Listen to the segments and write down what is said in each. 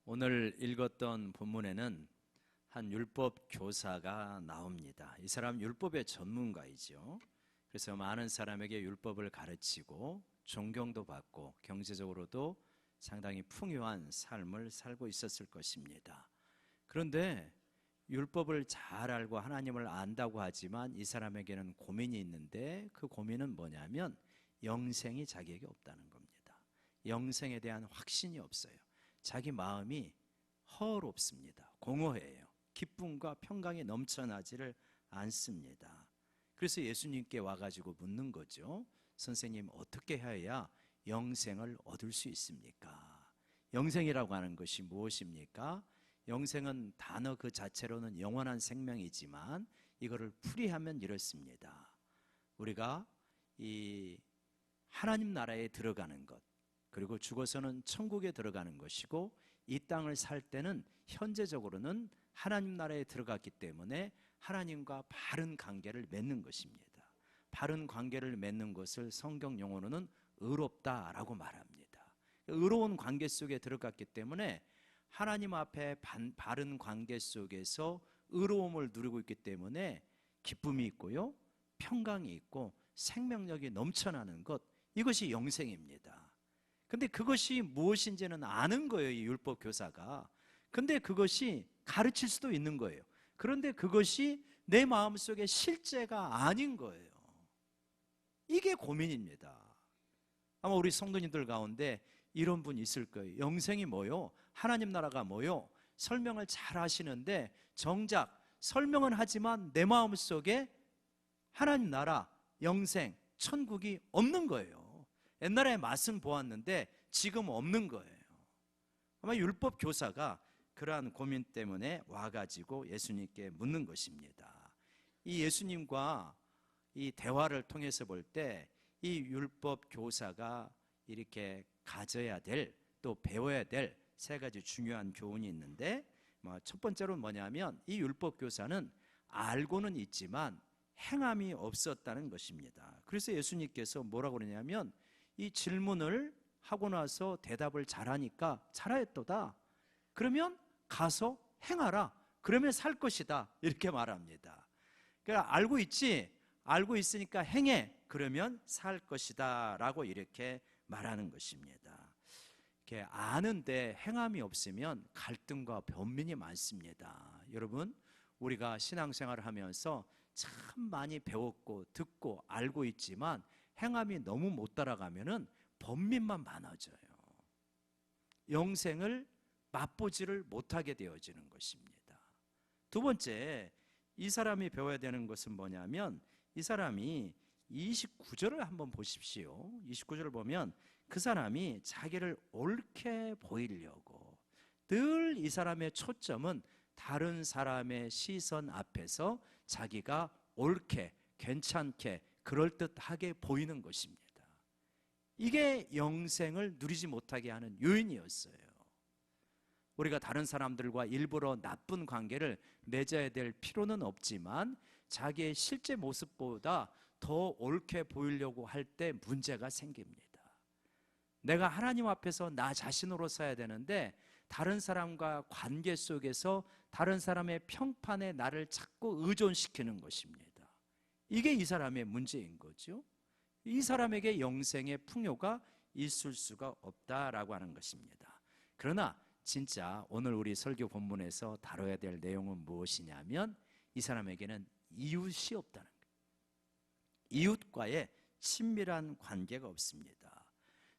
오늘 읽었던 본문에는 한 율법 교사가 나옵니다. 이 사람 율법의 전문가이죠. 그래서 많은 사람에게 율법을 가르치고 존경도 받고 경제적으로도 상당히 풍요한 삶을 살고 있었을 것입니다. 그런데 율법을 잘 알고 하나님을 안다고 하지만 이 사람에게는 고민이 있는데, 그 고민은 뭐냐면 영생이 자기에게 없다는 겁니다. 영생에 대한 확신이 없어요. 자기 마음이 허롭습니다. 공허해요. 기쁨과 평강이 넘쳐나지를 않습니다. 그래서 예수님께 와가지고 묻는 거죠. 선생님, 어떻게 해야 영생을 얻을 수 있습니까? 영생이라고 하는 것이 무엇입니까? 영생은 단어 그 자체로는 영원한 생명이지만 이거를 풀이하면 이렇습니다. 우리가 이 하나님 나라에 들어가는 것, 그리고 죽어서는 천국에 들어가는 것이고, 이 땅을 살 때는 현재적으로는 하나님 나라에 들어갔기 때문에 하나님과 바른 관계를 맺는 것입니다. 바른 관계를 맺는 것을 성경 용어로는 의롭다라고 말합니다. 의로운 관계 속에 들어갔기 때문에 하나님 앞에 바른 관계 속에서 의로움을 누리고 있기 때문에 기쁨이 있고요, 평강이 있고 생명력이 넘쳐나는 것, 이것이 영생입니다. 근데 그것이 무엇인지는 아는 거예요, 이 율법 교사가. 근데 그것이 가르칠 수도 있는 거예요. 그런데 그것이 내 마음속에 실제가 아닌 거예요. 이게 고민입니다. 아마 우리 성도님들 가운데 이런 분 있을 거예요. 영생이 뭐요? 하나님 나라가 뭐요? 설명을 잘 하시는데 정작 설명은 하지만 내 마음속에 하나님 나라, 영생, 천국이 없는 거예요. 옛날에 맛은 보았는데 지금 없는 거예요. 아마 율법 교사가 그러한 고민 때문에 와가지고 예수님께 묻는 것입니다. 이 예수님과 이 대화를 통해서 볼 때 이 율법 교사가 이렇게 가져야 될, 또 배워야 될 세 가지 중요한 교훈이 있는데, 첫 번째로는 뭐냐면 이 율법 교사는 알고는 있지만 행함이 없었다는 것입니다. 그래서 예수님께서 뭐라고 그러냐면, 이 질문을 하고 나서 대답을 잘하니까 잘하였도다. 그러면 가서 행하라. 그러면 살 것이다. 이렇게 말합니다. 그러니까 알고 있지, 알고 있으니까 행해. 그러면 살 것이다 라고 이렇게 말하는 것입니다. 이렇게 아는데 행함이 없으면 갈등과 변민이 많습니다. 여러분, 우리가 신앙생활을 하면서 참 많이 배웠고 듣고 알고 있지만 행함이 너무 못 따라가면은 번민만 많아져요. 영생을 맛보지를 못하게 되어지는 것입니다. 두 번째, 이 사람이 배워야 되는 것은 뭐냐면, 이 사람이 29절을 한번 보십시오. 29절을 보면 그 사람이 자기를 옳게 보이려고, 늘 이 사람의 초점은 다른 사람의 시선 앞에서 자기가 옳게, 괜찮게, 그럴듯하게 보이는 것입니다. 이게 영생을 누리지 못하게 하는 요인이었어요. 우리가 다른 사람들과 일부러 나쁜 관계를 맺어야 될 필요는 없지만 자기의 실제 모습보다 더 옳게 보이려고 할 때 문제가 생깁니다. 내가 하나님 앞에서 나 자신으로 서야 되는데 다른 사람과 관계 속에서 다른 사람의 평판에 나를 자꾸 의존시키는 것입니다. 이게 이 사람의 문제인 거죠. 이 사람에게 영생의 풍요가 있을 수가 없다라고 하는 것입니다. 그러나 진짜 오늘 우리 설교 본문에서 다뤄야 될 내용은 무엇이냐면, 이 사람에게는 이웃이 없다는 거예요. 이웃과의 친밀한 관계가 없습니다.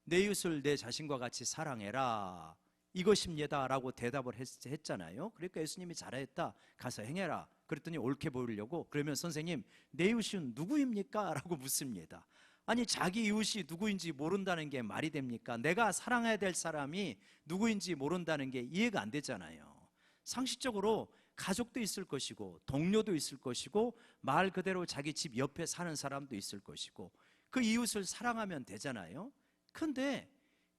내 이웃을 내 자신과 같이 사랑해라, 이것입니다 라고 대답을 했잖아요. 그러니까 예수님이 잘했다, 가서 행해라. 그랬더니 옳게 보이려고, 그러면 선생님, 내 이웃은 누구입니까? 라고 묻습니다. 아니, 자기 이웃이 누구인지 모른다는 게 말이 됩니까? 내가 사랑해야 될 사람이 누구인지 모른다는 게 이해가 안 되잖아요. 상식적으로 가족도 있을 것이고 동료도 있을 것이고 말 그대로 자기 집 옆에 사는 사람도 있을 것이고 그 이웃을 사랑하면 되잖아요. 그런데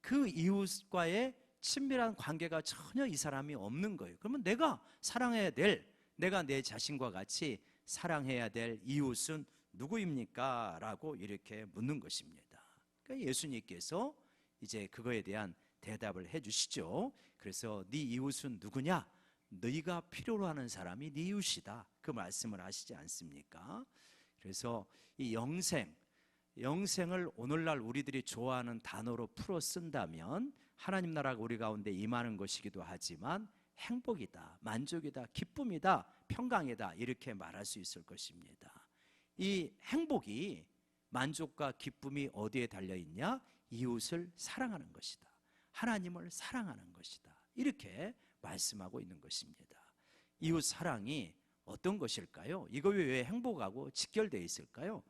그 이웃과의 친밀한 관계가 전혀 이 사람이 없는 거예요. 그러면 내가 사랑해야 될, 내가 내 자신과 같이 사랑해야 될 이웃은 누구입니까? 라고 이렇게 묻는 것입니다. 그러니까 예수님께서 이제 그거에 대한 대답을 해주시죠. 그래서 네 이웃은 누구냐? 너희가 필요로 하는 사람이 네 이웃이다. 그 말씀을 하시지 않습니까? 그래서 이 영생을 오늘날 우리들이 좋아하는 단어로 풀어 쓴다면 하나님 나라가 우리 가운데 임하는 것이기도 하지만 행복이다, 만족이다, 기쁨이다, 평강이다, 이렇게 말할 수 있을 것입니다. 이 행복이, 만족과 기쁨이 어디에 달려있냐? 이웃을 사랑하는 것이다, 하나님을 사랑하는 것이다, 이렇게 말씀하고 있는 것입니다. 이웃 사랑이 어떤 것일까요? 이거 왜 행복하고 직결되어 있을까요?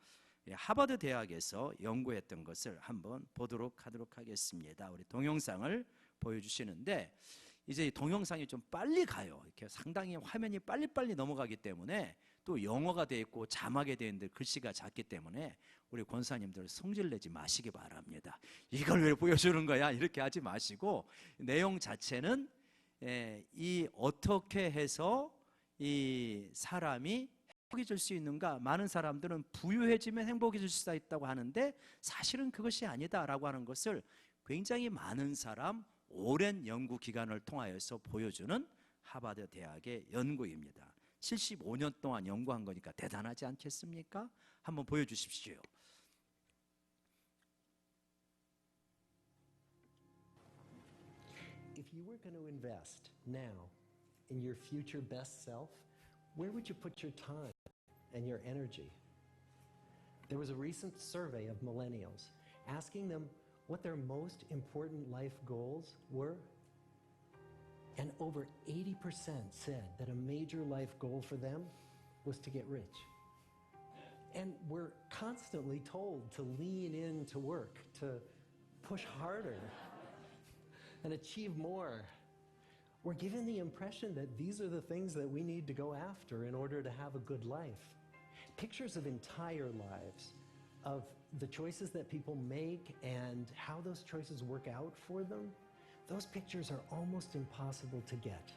하버드 대학에서 연구했던 것을 한번 보도록 하도록 하겠습니다. 우리 동영상을 보여주시는데, 이제 이 동영상이 좀 빨리 가요. 이렇게 상당히 화면이 빨리빨리 넘어가기 때문에, 또 영어가 되어 있고 자막에 되어 있는데 글씨가 작기 때문에 우리 권사님들 성질내지 마시기 바랍니다. 이걸 왜 보여주는 거야? 이렇게 하지 마시고, 내용 자체는 이 어떻게 해서 이 사람이 행복해질 수 있는가? 많은 사람들은 부유해지면 행복해질 수 있다고 하는데 사실은 그것이 아니다라고 하는 것을 굉장히 많은 사람, 오랜 연구 기간을 통하여서 보여주는 하버드 대학의 연구입니다. 75년 동안 연구한 거니까 대단하지 않겠습니까? 한번 보여주십시오. If you were going to invest now in your future best self, where would you put your time and your energy? There was a recent survey of millennials asking them what their most important life goals were. And over 80% said that a major life goal for them was to get rich. And we're constantly told to lean into work, to push harder and achieve more. We're given the impression that these are the things that we need to go after in order to have a good life. Pictures of entire lives, of the choices that people make and how those choices work out for them, those pictures are almost impossible to get.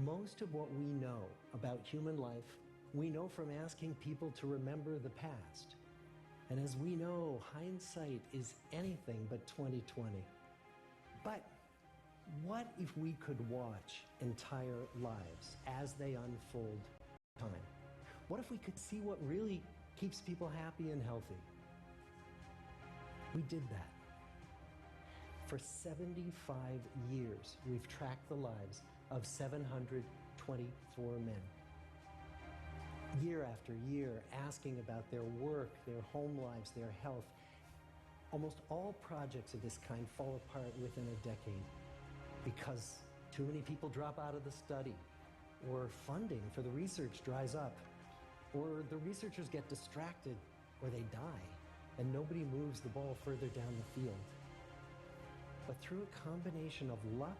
Most of what we know about human life, we know from asking people to remember the past. And as we know, hindsight is anything but 20/20. But what if we could watch entire lives as they unfold time? What if we could see what really keeps people happy and healthy? We did that. For 75 years, we've tracked the lives of 724 men. Year after year, asking about their work, their home lives, their health. Almost all projects of this kind fall apart within a decade because too many people drop out of the study, or funding for the research dries up, or the researchers get distracted, or they die, and nobody moves the ball further down the field. But through a combination of luck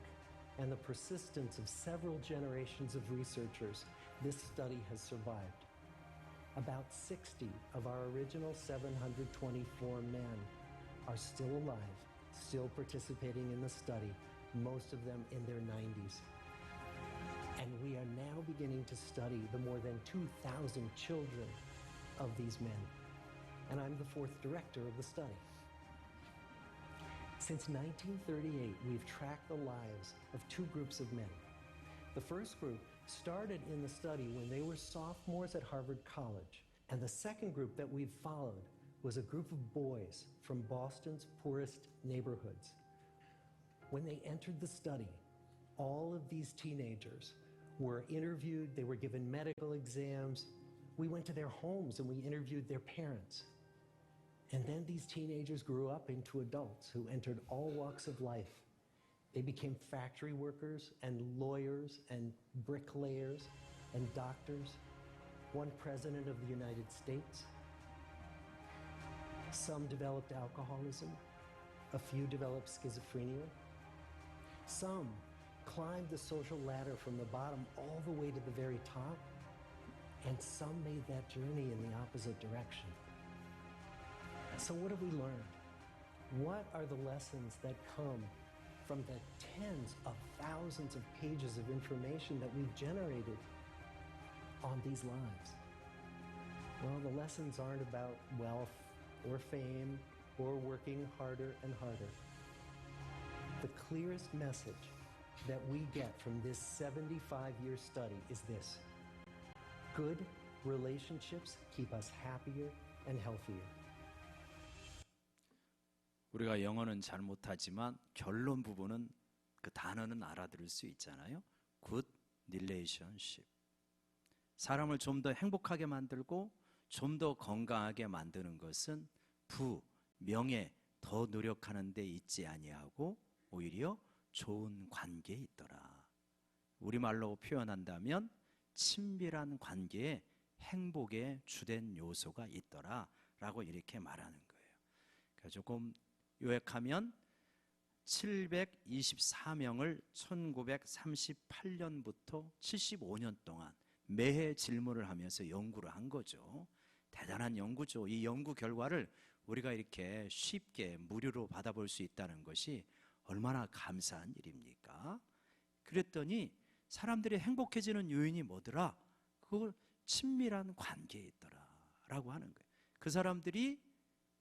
and the persistence of several generations of researchers, this study has survived. About 60 of our original 724 men are still alive, still participating in the study, most of them in their 90s. And we are now beginning to study the more than 2,000 children of these men. And I'm the fourth director of the study. Since 1938, we've tracked the lives of two groups of men. The first group started in the study when they were sophomores at Harvard College. And the second group that we've followed was a group of boys from Boston's poorest neighborhoods. When they entered the study, all of these teenagers were interviewed, they were given medical exams. We went to their homes and we interviewed their parents. And then these teenagers grew up into adults who entered all walks of life. They became factory workers and lawyers and bricklayers and doctors, one president of the United States. Some developed alcoholism, a few developed schizophrenia. Some climbed the social ladder from the bottom all the way to the very top, and some made that journey in the opposite direction. So what have we learned? What are the lessons that come from the tens of thousands of pages of information that we've generated on these lives? Well, the lessons aren't about wealth or fame or working harder and harder. The clearest message that we get from this 75-year study is this: good relationships keep us happier and healthier. 우리가 영어는 잘 못하지만 결론 부분은 그 단어는 알아들을 수 있잖아요. Good relationship. 사람을 좀 더 행복하게 만들고 좀 더 건강하게 만드는 것은 부, 명예, 더 노력하는 데 있지 아니하고 오히려 좋은 관계에 있더라. 우리말로 표현한다면 친밀한 관계에 행복의 주된 요소가 있더라 라고 이렇게 말하는 거예요. 그러니까 조금 요약하면 724명을 1938년부터 75년 동안 매해 질문을 하면서 연구를 한 거죠. 대단한 연구죠. 이 연구 결과를 우리가 이렇게 쉽게 무료로 받아볼 수 있다는 것이 얼마나 감사한 일입니까? 그랬더니 사람들이 행복해지는 요인이 뭐더라? 그걸 친밀한 관계에 있더라 라고 하는 거예요. 그 사람들이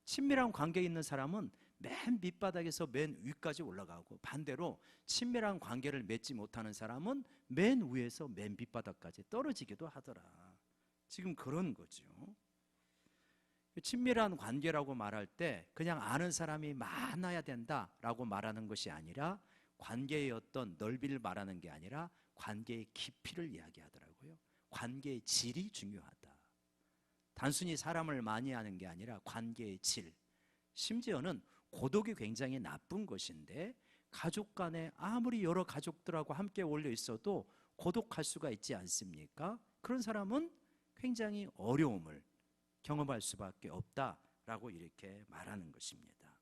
친밀한 관계에 있는 사람은 맨 밑바닥에서 맨 위까지 올라가고, 반대로 친밀한 관계를 맺지 못하는 사람은 맨 위에서 맨 밑바닥까지 떨어지기도 하더라. 지금 그런 거죠. 친밀한 관계라고 말할 때 그냥 아는 사람이 많아야 된다라고 말하는 것이 아니라, 관계의 어떤 넓이를 말하는 게 아니라 관계의 깊이를 이야기하더라고요. 관계의 질이 중요하다. 단순히 사람을 많이 하는 게 아니라 관계의 질. 심지어는 고독이 굉장히 나쁜 것인데, 가족 간에 아무리 여러 가족들하고 함께 어울려 있어도 고독할 수가 있지 않습니까? 그런 사람은 굉장히 어려움을 경험할 수밖에 없다라고 이렇게 말하는 것입니다.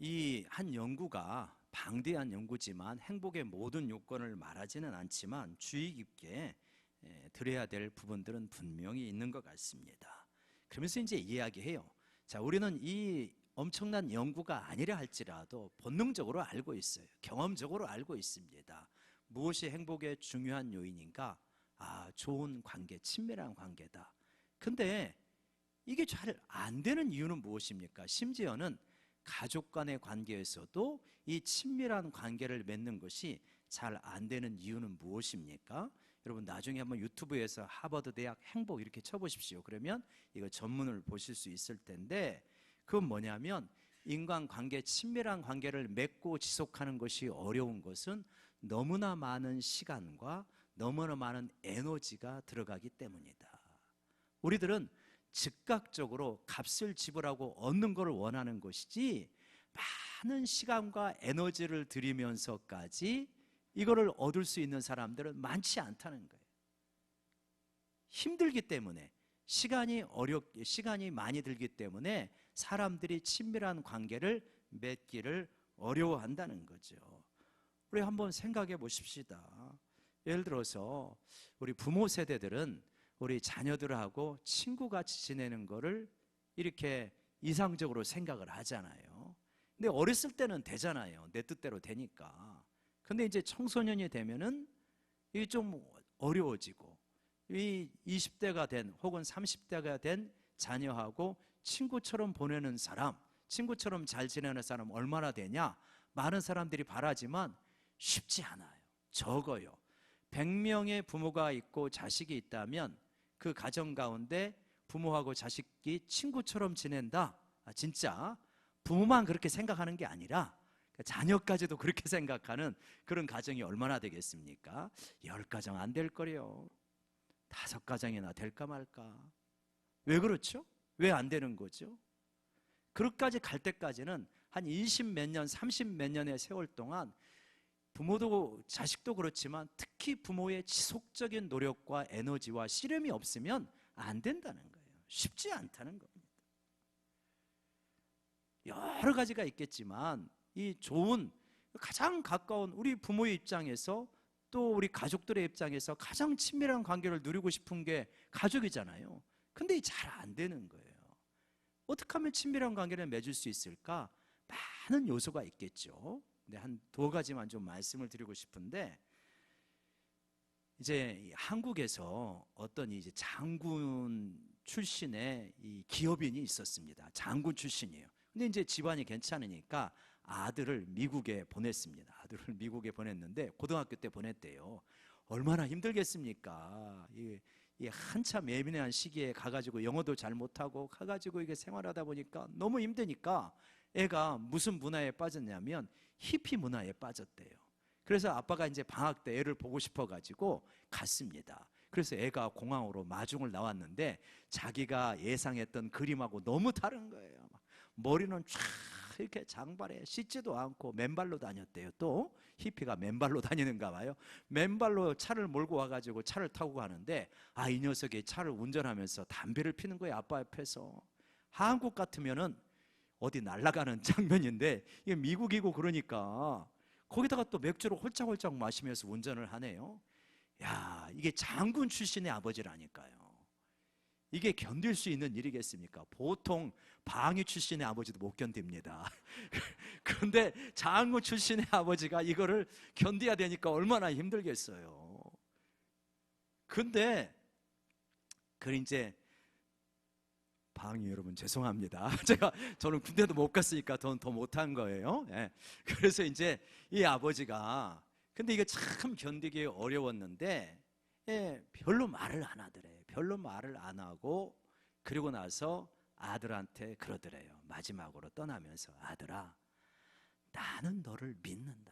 이 한 연구가 방대한 연구지만 행복의 모든 요건을 말하지는 않지만 주의 깊게 들어야 될 부분들은 분명히 있는 것 같습니다. 그러면서 이제 이야기해요. 자, 우리는 이 엄청난 연구가 아니라 할지라도 본능적으로 알고 있어요. 경험적으로 알고 있습니다. 무엇이 행복의 중요한 요인인가? 좋은 관계, 친밀한 관계다. 근데 이게 잘 안 되는 이유는 무엇입니까? 심지어는 가족 간의 관계에서도 이 친밀한 관계를 맺는 것이 잘 안 되는 이유는 무엇입니까? 여러분 나중에 한번 유튜브에서 하버드 대학 행복 이렇게 쳐보십시오. 그러면 이거 전문을 보실 수 있을 텐데, 그건 뭐냐면 인간관계, 친밀한 관계를 맺고 지속하는 것이 어려운 것은 너무나 많은 시간과 너무나 많은 에너지가 들어가기 때문이다. 우리들은 즉각적으로 값을 지불하고 얻는 것을 원하는 것이지, 많은 시간과 에너지를 들이면서까지 이거를 얻을 수 있는 사람들은 많지 않다는 거예요. 힘들기 때문에, 시간이 많이 들기 때문에 사람들이 친밀한 관계를 맺기를 어려워한다는 거죠. 우리 한번 생각해 보십시다. 예를 들어서 우리 부모 세대들은 우리 자녀들하고 친구같이 지내는 거를 이렇게 이상적으로 생각을 하잖아요. 근데 어렸을 때는 되잖아요. 내 뜻대로 되니까. 근데 이제 청소년이 되면은 이게 좀 어려워지고, 이 20대가 된 혹은 30대가 된 자녀하고 친구처럼 보내는 사람, 친구처럼 잘 지내는 사람 얼마나 되냐? 많은 사람들이 바라지만 쉽지 않아요. 적어요. 100명의 부모가 있고 자식이 있다면 그 가정 가운데 부모하고 자식이 친구처럼 지낸다. 진짜 부모만 그렇게 생각하는 게 아니라 자녀까지도 그렇게 생각하는 그런 가정이 얼마나 되겠습니까? 10가정 안 될 거래요. 5가정이나 될까 말까. 왜 그렇죠? 왜 안 되는 거죠? 그것까지 갈 때까지는 한 20 몇 년, 30 몇 년의 세월 동안 부모도 자식도 그렇지만 특히 부모의 지속적인 노력과 에너지와 씨름이 없으면 안 된다는 거예요. 쉽지 않다는 겁니다. 여러 가지가 있겠지만 이 좋은, 가장 가까운 우리 부모의 입장에서, 또 우리 가족들의 입장에서 가장 친밀한 관계를 누리고 싶은 게 가족이잖아요. 근데 잘 안 되는 거예요. 어떻게 하면 친밀한 관계를 맺을 수 있을까? 많은 요소가 있겠죠. 근데 한 2가지만 좀 말씀을 드리고 싶은데, 이제 한국에서 어떤 이제 장군 출신의 이 기업인이 있었습니다. 장군 출신이에요. 근데 이제 집안이 괜찮으니까 아들을 미국에 보냈습니다. 아들을 미국에 보냈는데 고등학교 때 보냈대요. 얼마나 힘들겠습니까? 이 한참 예민한 시기에 가가지고 영어도 잘 못하고 가가지고 이게 생활하다 보니까 너무 힘드니까 애가 무슨 문화에 빠졌냐면 히피 문화에 빠졌대요. 그래서 아빠가 이제 방학 때 애를 보고 싶어가지고 갔습니다. 그래서 애가 공항으로 마중을 나왔는데 자기가 예상했던 그림하고 너무 다른 거예요. 머리는 쫙 이렇게 장발에 씻지도 않고 맨발로 다녔대요. 또 히피가 맨발로 다니는가 봐요. 맨발로 차를 몰고 와가지고 차를 타고 가는데 이 녀석이 차를 운전하면서 담배를 피는 거예요. 아빠 옆에서. 한국 같으면은 어디 날아가는 장면인데 이게 미국이고 그러니까 거기다가 또 맥주를 홀짝홀짝 마시면서 운전을 하네요. 야, 이게 장군 출신의 아버지라니까요. 이게 견딜 수 있는 일이겠습니까? 보통 방위 출신의 아버지도 못 견딥니다. 그런데 장군 출신의 아버지가 이거를 견뎌야 되니까 얼마나 힘들겠어요. 근데 그 이제 방위 여러분 죄송합니다. 저는 군대도 못 갔으니까 더 못한 거예요. 예. 그래서 이제 이 아버지가 근데 이게 참 견디기 어려웠는데 별로 말을 안 하더래요. 별로 말을 안 하고 그리고 나서 아들한테 그러더래요. 마지막으로 떠나면서 아들아, 나는 너를 믿는다.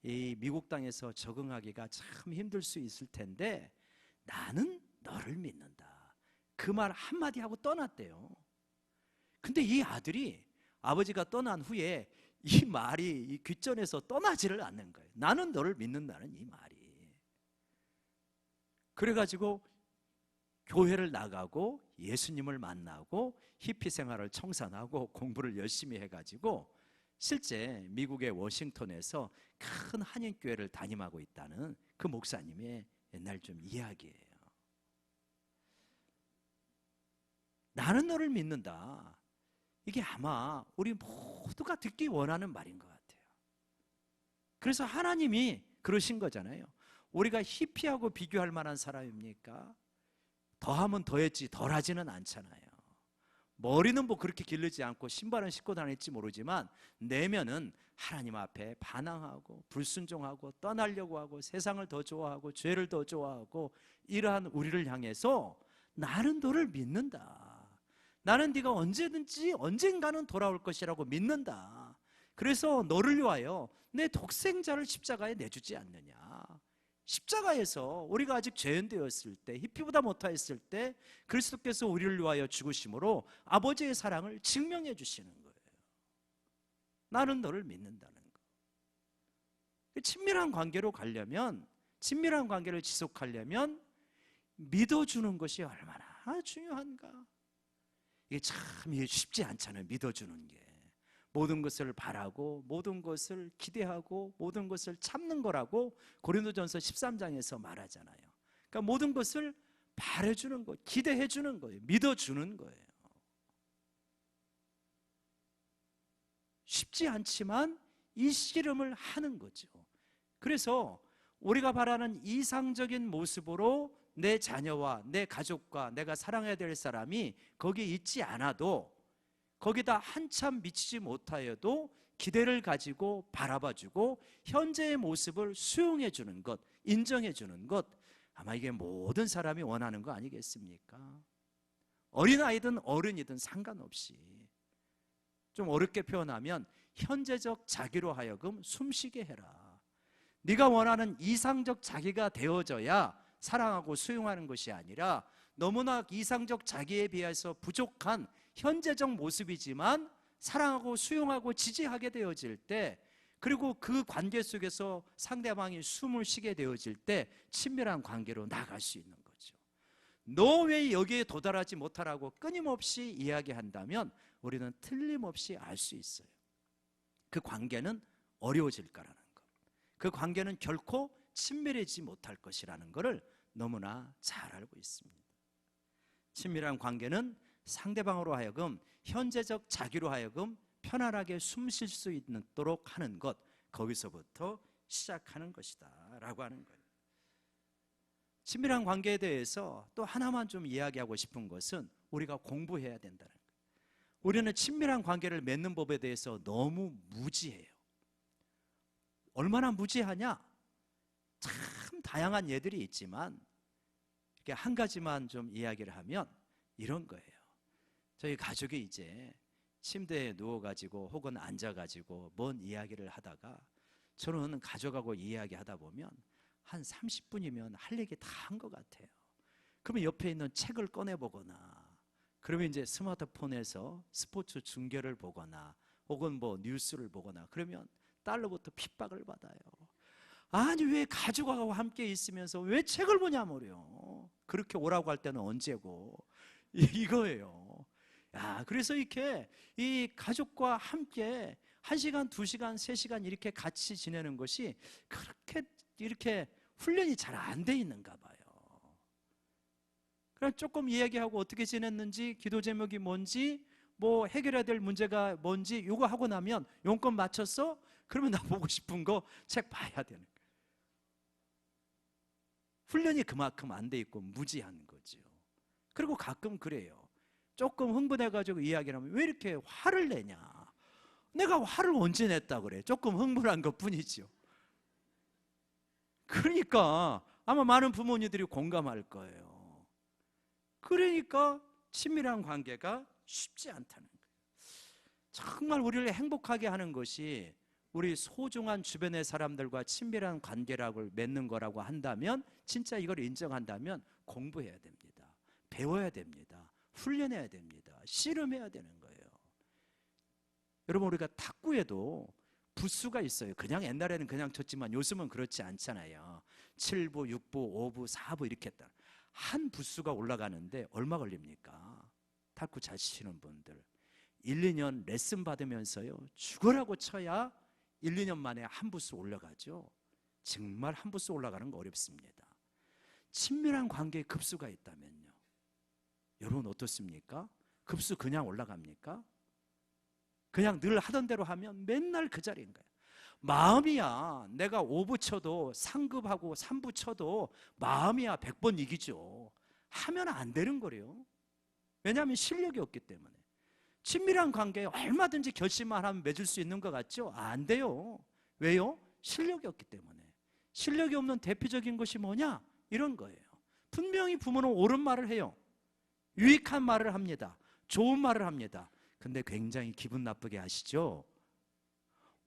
이 미국 땅에서 적응하기가 참 힘들 수 있을 텐데 나는 너를 믿는다. 그 말 한마디 하고 떠났대요. 근데 이 아들이 아버지가 떠난 후에 이 말이 이 귓전에서 떠나지를 않는 거예요. 나는 너를 믿는다는 이 말이. 그래가지고 교회를 나가고 예수님을 만나고 히피 생활을 청산하고 공부를 열심히 해가지고 실제 미국의 워싱턴에서 큰 한인교회를 담임하고 있다는 그 목사님의 옛날 좀 이야기예요. 나는 너를 믿는다. 이게 아마 우리 모두가 듣기 원하는 말인 것 같아요. 그래서 하나님이 그러신 거잖아요. 우리가 히피하고 비교할 만한 사람입니까? 더하면 더했지 덜하지는 않잖아요. 머리는 뭐 그렇게 기르지 않고 신발은 신고 다닐지 모르지만 내면은 하나님 앞에 반항하고 불순종하고 떠나려고 하고 세상을 더 좋아하고 죄를 더 좋아하고 이러한 우리를 향해서 나는 너를 믿는다. 나는 네가 언제든지 언젠가는 돌아올 것이라고 믿는다. 그래서 너를 위하여 내 독생자를 십자가에 내주지 않느냐. 십자가에서 우리가 아직 죄인되었을 때 히피보다 못하였을 때 그리스도께서 우리를 위하여 죽으심으로 아버지의 사랑을 증명해 주시는 거예요. 나는 너를 믿는다는 거. 친밀한 관계로 가려면 친밀한 관계를 지속하려면 믿어주는 것이 얼마나 중요한가. 이게 참 쉽지 않잖아요. 믿어주는 게 모든 것을 바라고 모든 것을 기대하고 모든 것을 참는 거라고 고린도전서 13장에서 말하잖아요. 그러니까 모든 것을 바라주는 거, 기대해 주는 거예요. 믿어주는 거예요. 쉽지 않지만 이 씨름을 하는 거죠. 그래서 우리가 바라는 이상적인 모습으로 내 자녀와 내 가족과 내가 사랑해야 될 사람이 거기에 있지 않아도 거기다 한참 미치지 못하여도 기대를 가지고 바라봐주고 현재의 모습을 수용해 주는 것, 인정해 주는 것, 아마 이게 모든 사람이 원하는 거 아니겠습니까? 어린아이든 어른이든 상관없이 좀 어렵게 표현하면 현재적 자기로 하여금 숨쉬게 해라. 네가 원하는 이상적 자기가 되어져야 사랑하고 수용하는 것이 아니라 너무나 이상적 자기에 비해서 부족한 현재적 모습이지만 사랑하고 수용하고 지지하게 되어질 때 그리고 그 관계 속에서 상대방이 숨을 쉬게 되어질 때 친밀한 관계로 나갈 수 있는 거죠. 너 왜 여기에 도달하지 못하라고 끊임없이 이야기한다면 우리는 틀림없이 알 수 있어요. 그 관계는 어려워질 거라는 것. 그 관계는 결코 친밀해지지 못할 것이라는 것을 너무나 잘 알고 있습니다. 친밀한 관계는 상대방으로 하여금 현재적 자기로 하여금 편안하게 숨 쉴 수 있도록 하는 것, 거기서부터 시작하는 것이다 라고 하는 거예요. 친밀한 관계에 대해서 또 하나만 좀 이야기하고 싶은 것은 우리가 공부해야 된다는 거예요. 우리는 친밀한 관계를 맺는 법에 대해서 너무 무지해요. 얼마나 무지하냐? 참 다양한 예들이 있지만 한 가지만 좀 이야기를 하면 이런 거예요. 저희 가족이 이제 침대에 누워가지고 혹은 앉아가지고 뭔 이야기를 하다가 저는 가족하고 이야기하다 보면 한 30분이면 할 얘기 다 한 것 같아요. 그러면 옆에 있는 책을 꺼내보거나 그러면 이제 스마트폰에서 스포츠 중계를 보거나 혹은 뭐 뉴스를 보거나 그러면 딸로부터 핍박을 받아요. 아니 왜 가족하고 함께 있으면서 왜 책을 보냐 말이요. 그렇게 오라고 할 때는 언제고 이거예요. 야, 그래서 이렇게 이 가족과 함께 1시간, 2시간, 3시간 이렇게 같이 지내는 것이 그렇게 이렇게 훈련이 잘 안 돼 있는가 봐요. 그럼 조금 이야기하고 어떻게 지냈는지, 기도 제목이 뭔지, 뭐 해결해야 될 문제가 뭔지 이거 하고 나면 용건 맞췄어? 그러면 나 보고 싶은 거 책 봐야 되는 거예요. 훈련이 그만큼 안 돼 있고 무지한 거죠. 그리고 가끔 그래요. 조금 흥분해가지고 이야기를 하면 왜 이렇게 화를 내냐? 내가 화를 언제 냈다 그래? 조금 흥분한 것 뿐이죠. 그러니까 아마 많은 부모님들이 공감할 거예요. 그러니까 친밀한 관계가 쉽지 않다는 거예요. 정말 우리를 행복하게 하는 것이 우리 소중한 주변의 사람들과 친밀한 관계라고 맺는 거라고 한다면, 진짜 이걸 인정한다면 공부해야 됩니다. 배워야 됩니다. 훈련해야 됩니다. 씨름해야 되는 거예요. 여러분, 우리가 탁구에도 부수가 있어요. 그냥 옛날에는 그냥 쳤지만 요즘은 그렇지 않잖아요. 7부, 6부, 5부, 4부 이렇게 했다. 한 부수가 올라가는데 얼마 걸립니까? 탁구 잘 치시는 분들 1, 2년 레슨 받으면서요 죽으라고 쳐야 1, 2년 만에 한 부수 올라가죠. 정말 한 부수 올라가는 거 어렵습니다. 친밀한 관계에 급수가 있다면요, 여러분 어떻습니까? 급수 그냥 올라갑니까? 그냥 늘 하던 대로 하면 맨날 그 자리인 거예요. 마음이야 내가 5부 쳐도 상급하고 3부 쳐도 마음이야 100번 이기죠. 하면 안 되는 거래요. 왜냐하면 실력이 없기 때문에. 친밀한 관계에 얼마든지 결심만 하면 맺을 수 있는 것 같죠? 안 돼요. 왜요? 실력이 없기 때문에. 실력이 없는 대표적인 것이 뭐냐? 이런 거예요. 분명히 부모는 옳은 말을 해요. 유익한 말을 합니다. 좋은 말을 합니다. 근데 굉장히 기분 나쁘게 하시죠?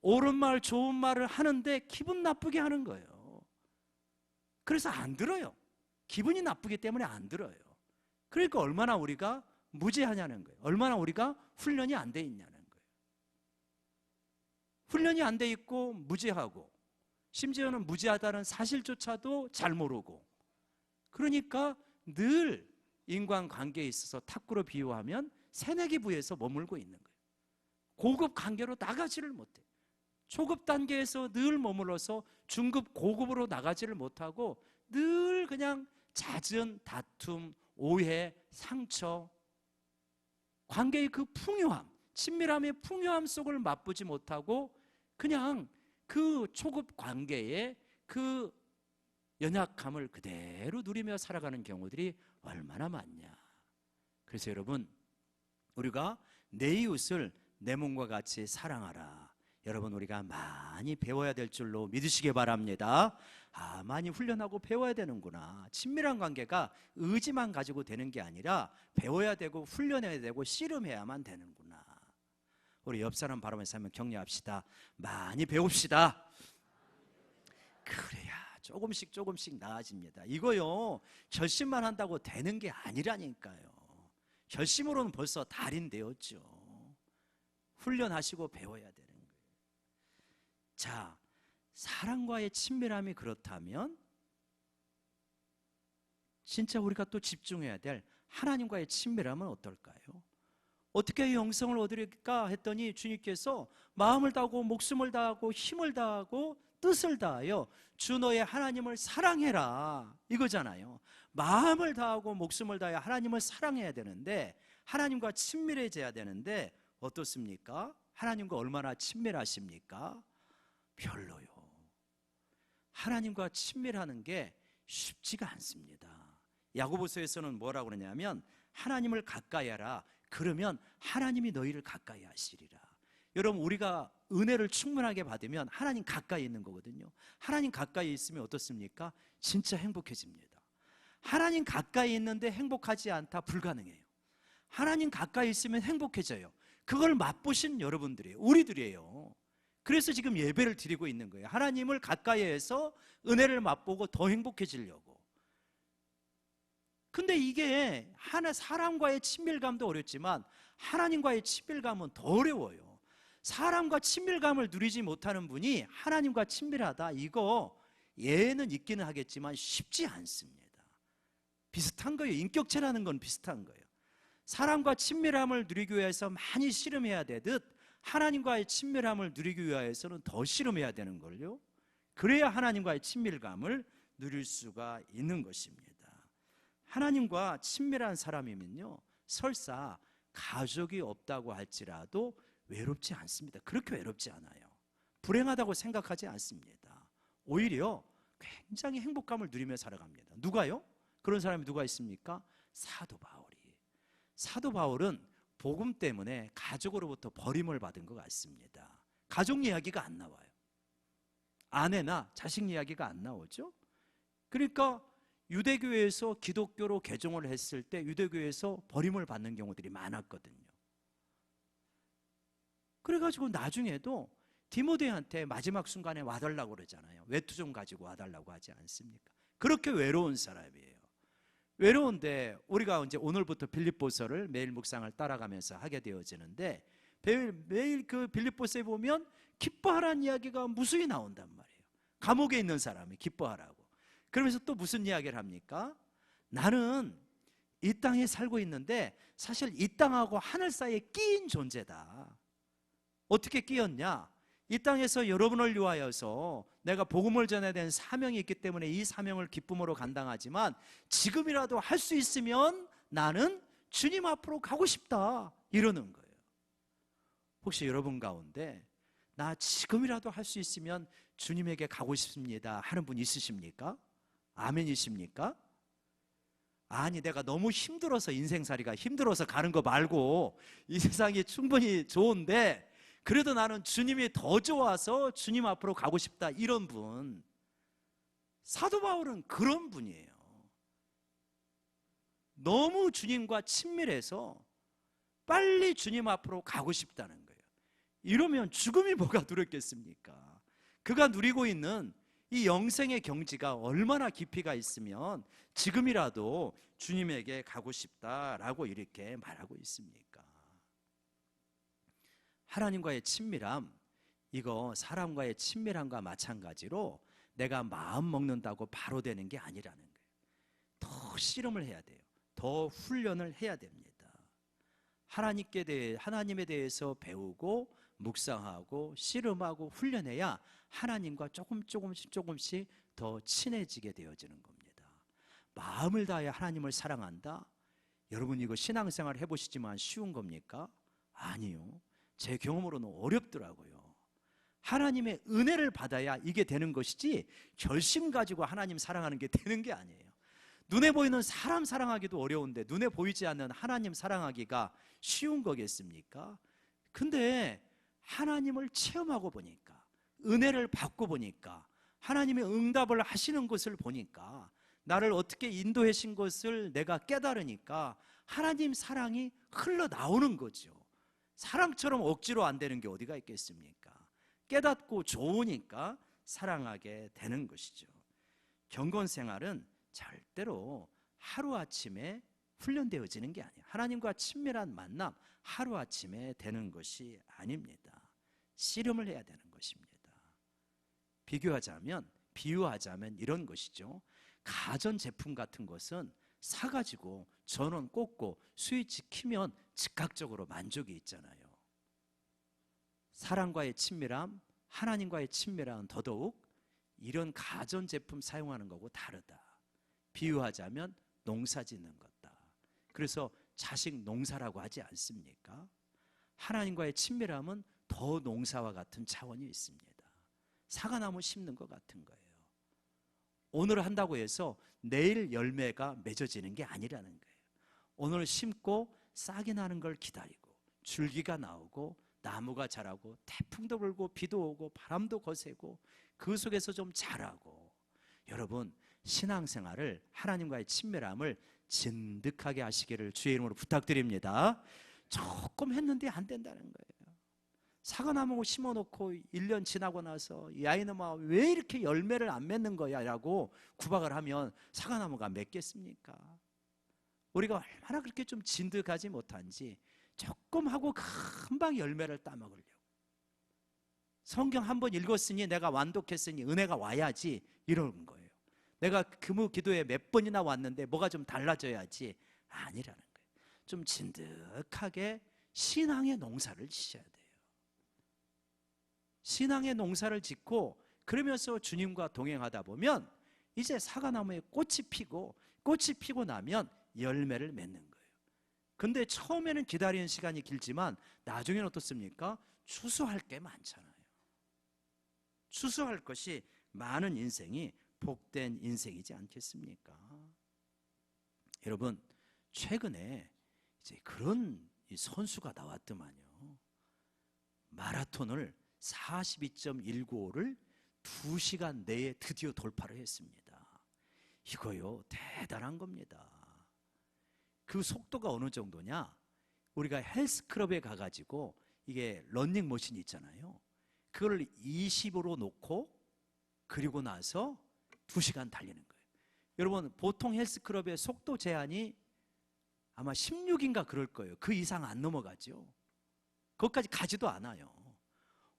옳은 말, 좋은 말을 하는데 기분 나쁘게 하는 거예요. 그래서 안 들어요. 기분이 나쁘기 때문에 안 들어요. 그러니까 얼마나 우리가 무지하냐는 거예요. 얼마나 우리가 훈련이 안 돼 있냐는 거예요. 훈련이 안 돼 있고 무지하고, 심지어는 무지하다는 사실조차도 잘 모르고, 그러니까 늘 인간관계에 있어서 탁구로 비유하면 새내기 부에서 머물고 있는 거예요. 고급 관계로 나가지를 못해. 초급 단계에서 늘 머물러서 중급, 고급으로 나가지를 못하고 늘 그냥 잦은 다툼, 오해, 상처, 관계의 그 풍요함, 친밀함의 풍요함 속을 맛보지 못하고 그냥 그 초급 관계의 그 연약함을 그대로 누리며 살아가는 경우들이 얼마나 많냐. 그래서 여러분, 우리가 내 이웃을 내 몸과 같이 사랑하라. 여러분, 우리가 많이 배워야 될 줄로 믿으시기 바랍니다. 많이 훈련하고 배워야 되는구나. 친밀한 관계가 의지만 가지고 되는 게 아니라 배워야 되고 훈련해야 되고 씨름해야만 되는구나. 우리 옆 사람 바라보면서 한번 격려합시다. 많이 배웁시다. 그래야 조금씩 조금씩 나아집니다. 이거요, 결심만 한다고 되는 게 아니라니까요. 결심으로는 벌써 달인되었죠. 훈련하시고 배워야 되는 거예요. 자, 사랑과의 친밀함이 그렇다면 진짜 우리가 또 집중해야 될 하나님과의 친밀함은 어떨까요? 어떻게 영성을 얻으릴까 했더니 주님께서 마음을 다하고 목숨을 다하고 힘을 다하고 뜻을 다하여 주 너의 하나님을 사랑해라, 이거잖아요. 마음을 다하고 목숨을 다하여 하나님을 사랑해야 되는데, 하나님과 친밀해져야 되는데 어떻습니까? 하나님과 얼마나 친밀하십니까? 별로요. 하나님과 친밀하는 게 쉽지가 않습니다. 야고보서에서는 뭐라고 그러냐면 하나님을 가까이 하라, 그러면 하나님이 너희를 가까이 하시리라. 여러분, 우리가 은혜를 충분하게 받으면 하나님 가까이 있는 거거든요. 하나님 가까이 있으면 어떻습니까? 진짜 행복해집니다. 하나님 가까이 있는데 행복하지 않다? 불가능해요. 하나님 가까이 있으면 행복해져요. 그걸 맛보신 여러분들이에요. 우리들이에요. 그래서 지금 예배를 드리고 있는 거예요. 하나님을 가까이 해서 은혜를 맛보고 더 행복해지려고. 근데 이게 사람과의 친밀감도 어렵지만 하나님과의 친밀감은 더 어려워요. 사람과 친밀감을 누리지 못하는 분이 하나님과 친밀하다, 이거 예는 있기는 하겠지만 쉽지 않습니다. 비슷한 거예요. 인격체라는 건 비슷한 거예요. 사람과 친밀함을 누리기 위해서 많이 씨름해야 되듯 하나님과의 친밀함을 누리기 위해서는 더 씨름해야 되는 걸요. 그래야 하나님과의 친밀감을 누릴 수가 있는 것입니다. 하나님과 친밀한 사람이면요, 설사 가족이 없다고 할지라도 외롭지 않습니다. 그렇게 외롭지 않아요. 불행하다고 생각하지 않습니다. 오히려 굉장히 행복감을 누리며 살아갑니다. 누가요? 그런 사람이 누가 있습니까? 사도 바울이. 사도 바울은 복음 때문에 가족으로부터 버림을 받은 것 같습니다. 가족 이야기가 안 나와요. 아내나 자식 이야기가 안 나오죠. 그러니까 유대교회에서 기독교로 개종을 했을 때 유대교회에서 버림을 받는 경우들이 많았거든요. 그래가지고 나중에도 디모데한테 마지막 순간에 와달라고 그러잖아요. 외투 좀 가지고 와달라고 하지 않습니까? 그렇게 외로운 사람이에요. 외로운데 우리가 이제 오늘부터 빌립보서를 매일 묵상을 따라가면서 하게 되어지는데 매일 그 빌립보서에 보면 기뻐하라는 이야기가 무수히 나온단 말이에요. 감옥에 있는 사람이 기뻐하라고. 그러면서 또 무슨 이야기를 합니까? 나는 이 땅에 살고 있는데 사실 이 땅하고 하늘 사이에 끼인 존재다. 어떻게 끼었냐? 이 땅에서 여러분을 위하여서 내가 복음을 전해야 되는 사명이 있기 때문에 이 사명을 기쁨으로 감당하지만 지금이라도 할 수 있으면 나는 주님 앞으로 가고 싶다, 이러는 거예요. 혹시 여러분 가운데 나 지금이라도 할 수 있으면 주님에게 가고 싶습니다 하는 분 있으십니까? 아멘이십니까? 아니, 내가 너무 힘들어서, 인생살이가 힘들어서 가는 거 말고 이 세상이 충분히 좋은데 그래도 나는 주님이 더 좋아서 주님 앞으로 가고 싶다, 이런 분. 사도 바울은 그런 분이에요. 너무 주님과 친밀해서 빨리 주님 앞으로 가고 싶다는 거예요. 이러면 죽음이 뭐가 두렵겠습니까? 그가 누리고 있는 이 영생의 경지가 얼마나 깊이가 있으면 지금이라도 주님에게 가고 싶다라고 이렇게 말하고 있습니까? 하나님과의 친밀함, 이거 사람과의 친밀함과 마찬가지로 내가 마음 먹는다고 바로 되는 게 아니라는 거예요. 더 씨름을 해야 돼요. 더 훈련을 해야 됩니다. 하나님에 대해서 배우고 묵상하고 씨름하고 훈련해야 하나님과 조금씩 더 친해지게 되어지는 겁니다. 마음을 다해 하나님을 사랑한다? 여러분, 이거 신앙생활 해보시지만 쉬운 겁니까? 아니요. 제 경험으로는 어렵더라고요. 하나님의 은혜를 받아야 이게 되는 것이지 결심 가지고 하나님 사랑하는 게 되는 게 아니에요. 눈에 보이는 사람 사랑하기도 어려운데 눈에 보이지 않는 하나님 사랑하기가 쉬운 거겠습니까? 근데 하나님을 체험하고 보니까, 은혜를 받고 보니까, 하나님의 응답을 하시는 것을 보니까, 나를 어떻게 인도하신 것을 내가 깨달으니까 하나님 사랑이 흘러나오는 거죠. 사랑처럼 억지로 안 되는 게 어디가 있겠습니까? 깨닫고 좋으니까 사랑하게 되는 것이죠. 경건 생활은 절대로 하루아침에 훈련되어지는 게 아니에요. 하나님과 친밀한 만남 하루아침에 되는 것이 아닙니다. 씨름을 해야 되는 것입니다. 비유하자면 이런 것이죠. 가전제품 같은 것은 사가지고 전원 꽂고 스위치 키면 즉각적으로 만족이 있잖아요. 사람과의 친밀함, 하나님과의 친밀함은 더더욱 이런 가전제품 사용하는 거고 다르다. 비유하자면 농사 짓는 것다. 그래서 자식 농사라고 하지 않습니까? 하나님과의 친밀함은 더 농사와 같은 차원이 있습니다. 사과나무 심는 것 같은 거예요. 오늘 한다고 해서 내일 열매가 맺어지는 게 아니라는 거예요. 오늘 심고 싹이 나는 걸 기다리고 줄기가 나오고 나무가 자라고 태풍도 불고 비도 오고 바람도 거세고 그 속에서 좀 자라고. 여러분, 신앙생활을, 하나님과의 친밀함을 진득하게 하시기를 주의 이름으로 부탁드립니다. 조금 했는데 안 된다는 거예요. 사과나무 심어놓고 1년 지나고 나서 이 아이놈아 왜 이렇게 열매를 안 맺는 거야 라고 구박을 하면 사과나무가 맺겠습니까? 우리가 얼마나 그렇게 좀 진득하지 못한지 조금 하고 금방 열매를 따먹으려고. 성경 한번 읽었으니 내가 완독했으니 은혜가 와야지 이러는 거예요. 내가 금요 기도에 몇 번이나 왔는데 뭐가 좀 달라져야지. 아니라는 거예요. 좀 진득하게 신앙의 농사를 지셔야 돼요. 신앙의 농사를 짓고 그러면서 주님과 동행하다 보면 이제 사과나무에 꽃이 피고 나면 열매를 맺는 거예요. 근데 처음에는 기다리는 시간이 길지만 나중에는 어떻습니까? 추수할 게 많잖아요. 추수할 것이 많은 인생이 복된 인생이지 않겠습니까? 여러분, 최근에 이제 그런 선수가 나왔더만요. 마라톤을 42.195를 2시간 내에 드디어 돌파를 했습니다. 이거요, 대단한 겁니다. 그 속도가 어느 정도냐? 우리가 헬스클럽에 가가지고 이게 러닝머신 있잖아요. 그걸 20으로 놓고 그리고 나서 2시간 달리는 거예요. 여러분, 보통 헬스클럽의 속도 제한이 아마 16인가 그럴 거예요. 그 이상 안 넘어가죠. 거기까지 가지도 않아요.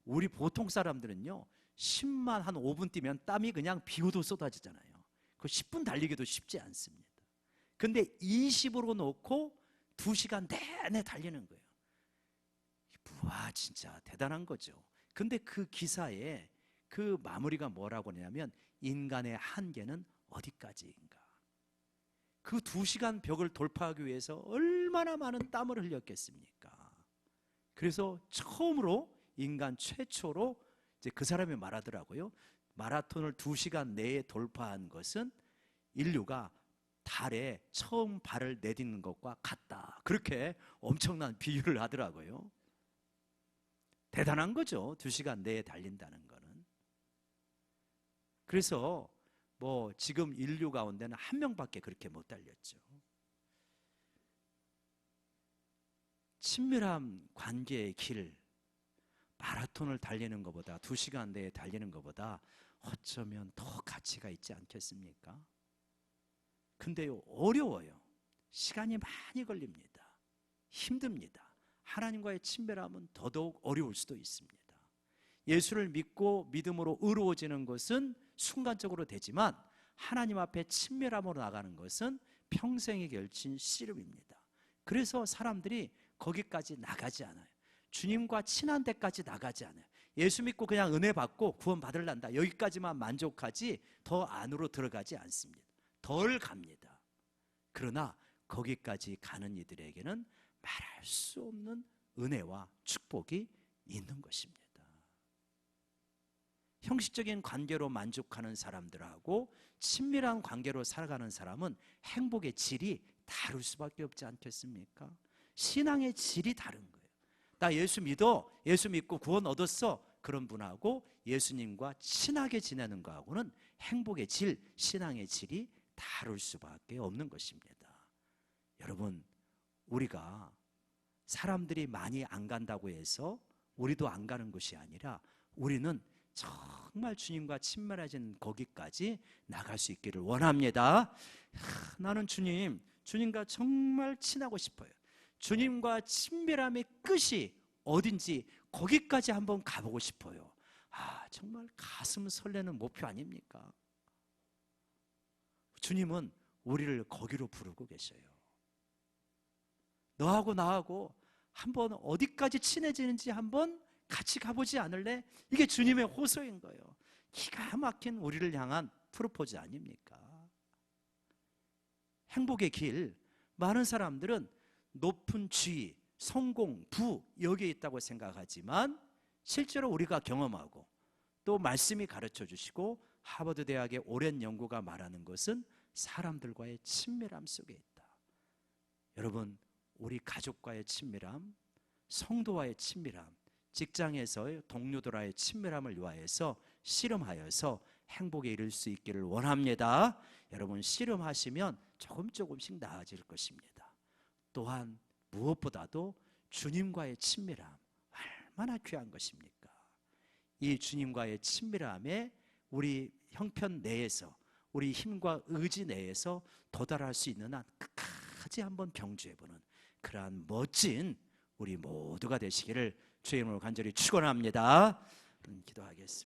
우리 보통 사람들은요 10만 한 5분 뛰면 땀이 그냥 비오도 쏟아지잖아요. 그 10분 달리기도 쉽지 않습니다. 근데 20으로 놓고 2시간 내내 달리는 거예요. 와, 진짜 대단한 거죠. 근데 그 기사에 그 마무리가 뭐라고 하냐면 인간의 한계는 어디까지인가. 그 2시간 벽을 돌파하기 위해서 얼마나 많은 땀을 흘렸겠습니까? 그래서 처음으로 인간 최초로 이제 그 사람이 말하더라고요. 마라톤을 2시간 내에 돌파한 것은 인류가 달에 처음 발을 내딛는 것과 같다. 그렇게 엄청난 비유를 하더라고요. 대단한 거죠. 2시간 내에 달린다는 거는. 그래서 뭐 지금 인류 가운데는 한 명밖에 그렇게 못 달렸죠. 친밀한 관계의 길, 마라톤을 달리는 것보다 2시간 내에 달리는 것보다 어쩌면 더 가치가 있지 않겠습니까? 근데요, 어려워요. 시간이 많이 걸립니다. 힘듭니다. 하나님과의 친밀함은 더더욱 어려울 수도 있습니다. 예수를 믿고 믿음으로 의로워지는 것은 순간적으로 되지만 하나님 앞에 친밀함으로 나가는 것은 평생에 걸친 씨름입니다. 그래서 사람들이 거기까지 나가지 않아요. 주님과 친한 데까지 나가지 않아요. 예수 믿고 그냥 은혜 받고 구원 받으란다, 여기까지만 만족하지 더 안으로 들어가지 않습니다. 덜 갑니다. 그러나 거기까지 가는 이들에게는 말할 수 없는 은혜와 축복이 있는 것입니다. 형식적인 관계로 만족하는 사람들하고 친밀한 관계로 살아가는 사람은 행복의 질이 다를 수밖에 없지 않겠습니까? 신앙의 질이 다른 거예요. 나 예수 믿어, 예수 믿고 구원 얻었어, 그런 분하고 예수님과 친하게 지내는 거하고는 행복의 질, 신앙의 질이 다를 수밖에 없는 것입니다. 여러분, 우리가 사람들이 많이 안 간다고 해서 우리도 안 가는 것이 아니라 우리는 정말 주님과 친밀해진 거기까지 나갈 수 있기를 원합니다. 나는 주님과 정말 친하고 싶어요. 주님과 친밀함의 끝이 어딘지 거기까지 한번 가보고 싶어요. 정말 가슴 설레는 목표 아닙니까? 주님은 우리를 거기로 부르고 계셔요. 너하고 나하고 한번 어디까지 친해지는지 한번 같이 가보지 않을래? 이게 주님의 호소인 거예요. 기가 막힌 우리를 향한 프로포즈 아닙니까? 행복의 길, 많은 사람들은 높은 지위, 성공, 부 여기에 있다고 생각하지만 실제로 우리가 경험하고 또 말씀이 가르쳐 주시고 하버드 대학의 오랜 연구가 말하는 것은 사람들과의 친밀함 속에 있다. 여러분, 우리 가족과의 친밀함, 성도와의 친밀함, 직장에서 동료들과의 친밀함을 위하여서 씨름하여서 행복에 이를 수 있기를 원합니다. 여러분 씨름하시면 조금씩 나아질 것입니다. 또한 무엇보다도 주님과의 친밀함 얼마나 귀한 것입니까? 이 주님과의 친밀함에 우리 형편 내에서 우리 힘과 의지 내에서 도달할 수 있는 한 끝까지 한번 경주해보는 그러한 멋진 우리 모두가 되시기를 주의 이름으로 간절히 축원합니다. 기도하겠습니다.